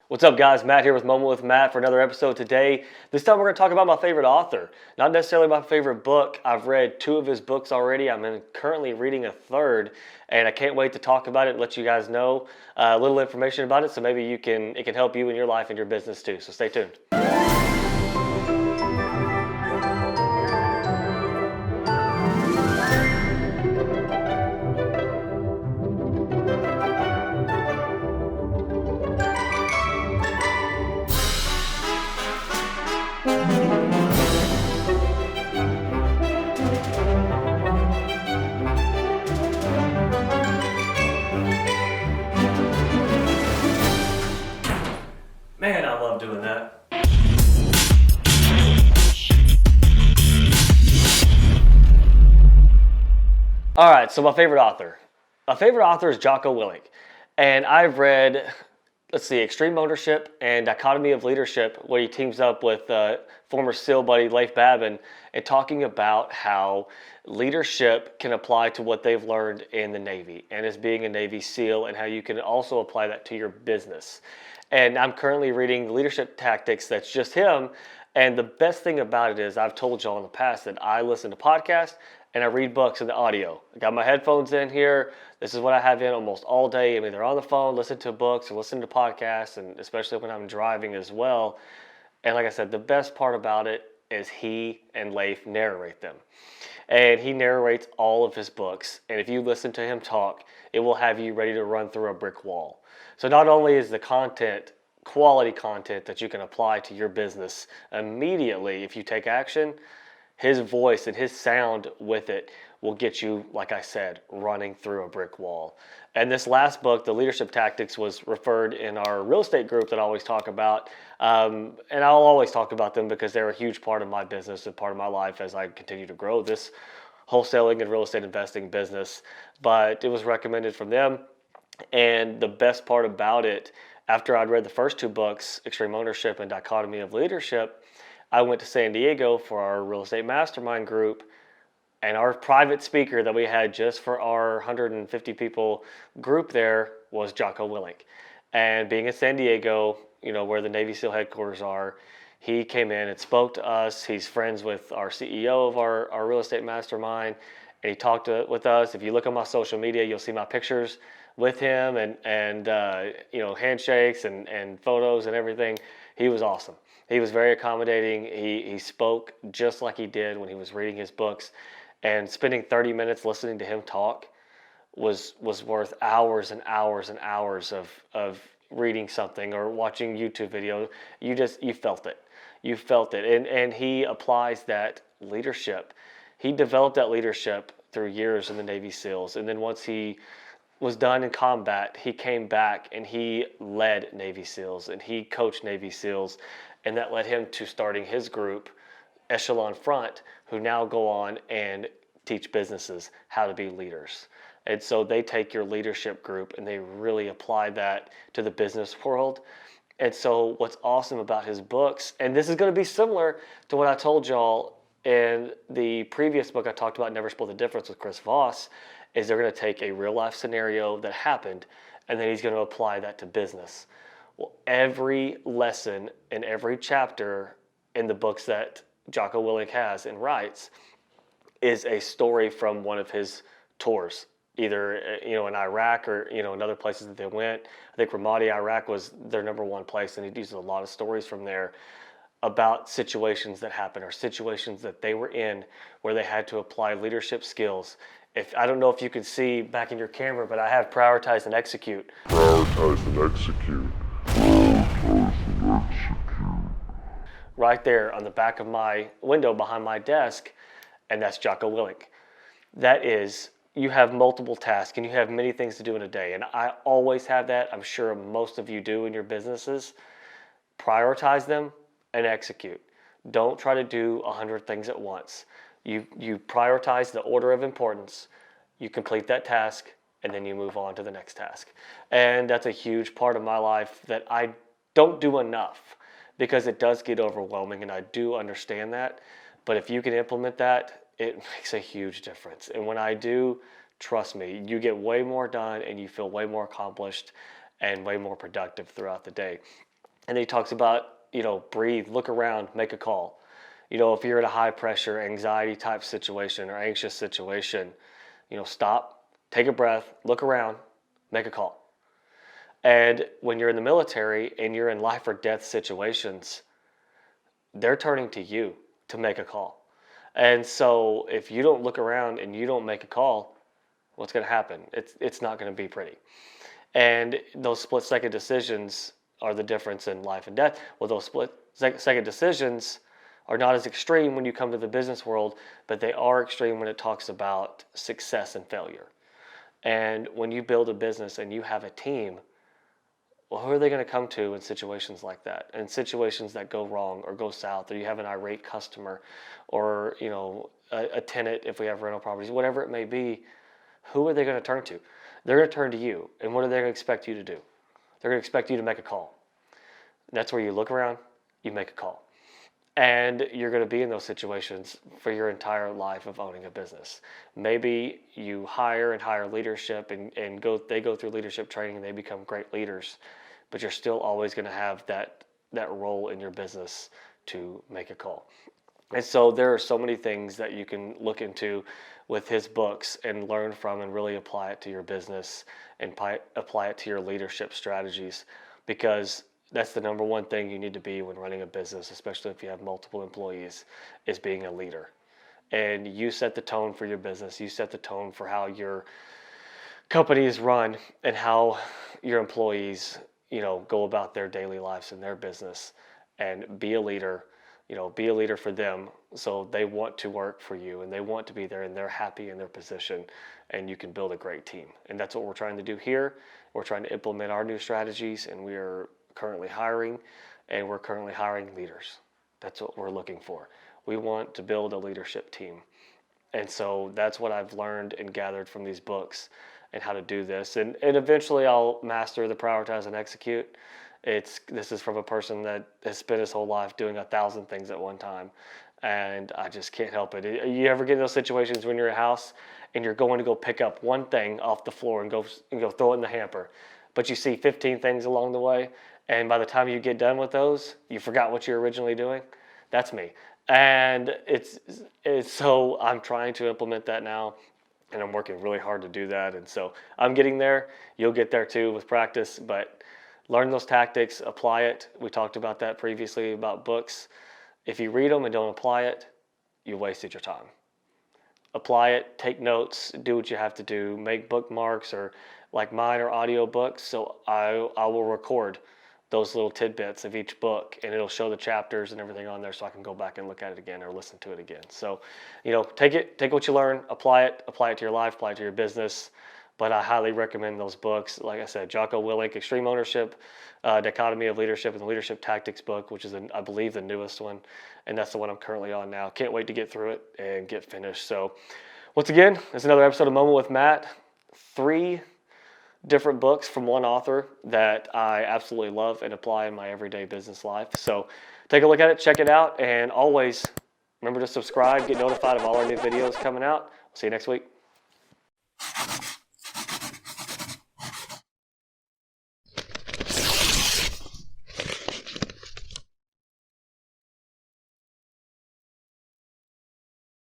What's up, guys? Matt here with Moment with Matt for another episode today. This time we're going to talk about my favorite author. Not necessarily my favorite book. I've read 2 of his books already. I'm currently reading a 3rd, and I can't wait to talk about it and let you guys know a little information about it, so maybe it can help you in your life and your business too. So stay tuned. Man, I love doing that. All right, so my favorite author. My favorite author is Jocko Willing. And I've read, Extreme Ownership and Dichotomy of Leadership, where he teams up with former SEAL buddy Leif Babin and talking about how leadership can apply to what they've learned in the Navy and as being a Navy SEAL, and how you can also apply that to your business. And I'm currently reading Leadership Tactics. That's just him. And the best thing about it is, I've told y'all in the past that I listen to podcasts and I read books in the audio. I got my headphones in here. This is what I have in almost all day. I'm either on the phone, listening to books, or listening to podcasts, and especially when I'm driving as well. And like I said, the best part about it is he and Leif narrate them. And he narrates all of his books. And if you listen to him talk, it will have you ready to run through a brick wall. So not only is the content quality content that you can apply to your business immediately if you take action, his voice and his sound with it will get you, like I said, running through a brick wall. And this last book, The Leadership Tactics, was referred in our real estate group that I always talk about. And I'll always talk about them because they're a huge part of my business and part of my life as I continue to grow this wholesaling and real estate investing business. But it was recommended from them. And the best part about it, after I'd read the first 2 books, Extreme Ownership and Dichotomy of Leadership, I went to San Diego for our real estate mastermind group, and our private speaker that we had just for our 150 people group there was Jocko Willing. And being in San Diego, where the Navy SEAL headquarters are, he came in and spoke to us. He's friends with our CEO of our real estate mastermind, and he talked with us. If you look on my social media, you'll see my pictures with him and handshakes and photos and everything. He was awesome. He was very accommodating. He spoke just like he did when he was reading his books, and spending 30 minutes listening to him talk was worth hours and hours and hours of reading something or watching YouTube video. You felt it. You felt it. And he applies that leadership. He developed that leadership through years in the Navy SEALs, and then once he was done in combat, he came back and he led Navy SEALs and he coached Navy SEALs, and that led him to starting his group, Echelon Front, who now go on and teach businesses how to be leaders. And so they take your leadership group and they really apply that to the business world. And so what's awesome about his books, and this is going to be similar to what I told y'all in the previous book I talked about, Never Split the Difference with Chris Voss, is they're going to take a real life scenario that happened and then he's going to apply that to business. Well, every lesson in every chapter in the books that Jocko Willing has and writes is a story from one of his tours, either in Iraq or in other places that they went. I think Ramadi, Iraq was their number 1 place, and he uses a lot of stories from there about situations that happened or situations that they were in where they had to apply leadership skills. I don't know if you can see back in your camera, but I have prioritize and execute. Prioritize and execute. Prioritize and execute. Right there on the back of my window behind my desk, and that's Jocko Willing. That is, you have multiple tasks and you have many things to do in a day, and I always have that. I'm sure most of you do in your businesses. Prioritize them and execute. Don't try to do 100 things at once. You prioritize the order of importance, you complete that task, and then you move on to the next task. And that's a huge part of my life that I don't do enough because it does get overwhelming, and I do understand that. But if you can implement that, it makes a huge difference. And when I do, trust me, you get way more done and you feel way more accomplished and way more productive throughout the day. And then he talks about, breathe, look around, make a call. If you're in a high pressure, anxiety type situation or anxious situation, stop, take a breath, look around, make a call. And when you're in the military and you're in life or death situations, they're turning to you to make a call. And so if you don't look around and you don't make a call, what's going to happen? It's not going to be pretty. And those split second decisions are the difference in life and death. Well, those split second decisions are not as extreme when you come to the business world, but they are extreme when it talks about success and failure. And when you build a business and you have a team, well, who are they going to come to in situations like that? In situations that go wrong or go south, or you have an irate customer, or a tenant if we have rental properties, whatever it may be, who are they going to turn to? They're going to turn to you. And what are they going to expect you to do? They're going to expect you to make a call. That's where you look around, you make a call. And you're going to be in those situations for your entire life of owning a business. Maybe you hire leadership and they go through leadership training and they become great leaders, but you're still always going to have that role in your business to make a call. And so there are so many things that you can look into with his books and learn from and really apply it to your business and apply it to your leadership strategies, because that's the number one thing you need to be when running a business, especially if you have multiple employees, is being a leader. And you set the tone for your business. You set the tone for how your company is run and how your employees, go about their daily lives and their business, and be a leader. Be a leader for them so they want to work for you and they want to be there and they're happy in their position, and you can build a great team. And that's what we're trying to do here. We're trying to implement our new strategies, and we are currently hiring, and we're currently hiring leaders. That's what we're looking for. We want to build a leadership team. And so that's what I've learned and gathered from these books and how to do this. And eventually I'll master the prioritize and execute. This is from a person that has spent his whole life doing 1,000 things at one time, and I just can't help it. You ever get in those situations when you're at a house and you're going to go pick up one thing off the floor and go throw it in the hamper, but you see 15 things along the way, and by the time you get done with those, you forgot what you were originally doing? That's me. And it's so I'm trying to implement that now, and I'm working really hard to do that. And so I'm getting there. You'll get there too with practice, but learn those tactics, apply it. We talked about that previously about books. If you read them and don't apply it, you wasted your time. Apply it, take notes, do what you have to do, make bookmarks, or like mine are audio books. So I will record those little tidbits of each book, and it'll show the chapters and everything on there, so I can go back and look at it again or listen to it again. So, take what you learn, apply it to your life, apply it to your business. But I highly recommend those books. Like I said, Jocko Willing, Extreme Ownership, Dichotomy of Leadership, and the Leadership Tactics book, which is, I believe, the newest one. And that's the one I'm currently on now. Can't wait to get through it and get finished. So once again, it's another episode of Moment with Matt. 3 different books from one author that I absolutely love and apply in my everyday business life. So take a look at it, check it out, and always remember to subscribe, get notified of all our new videos coming out. See you next week.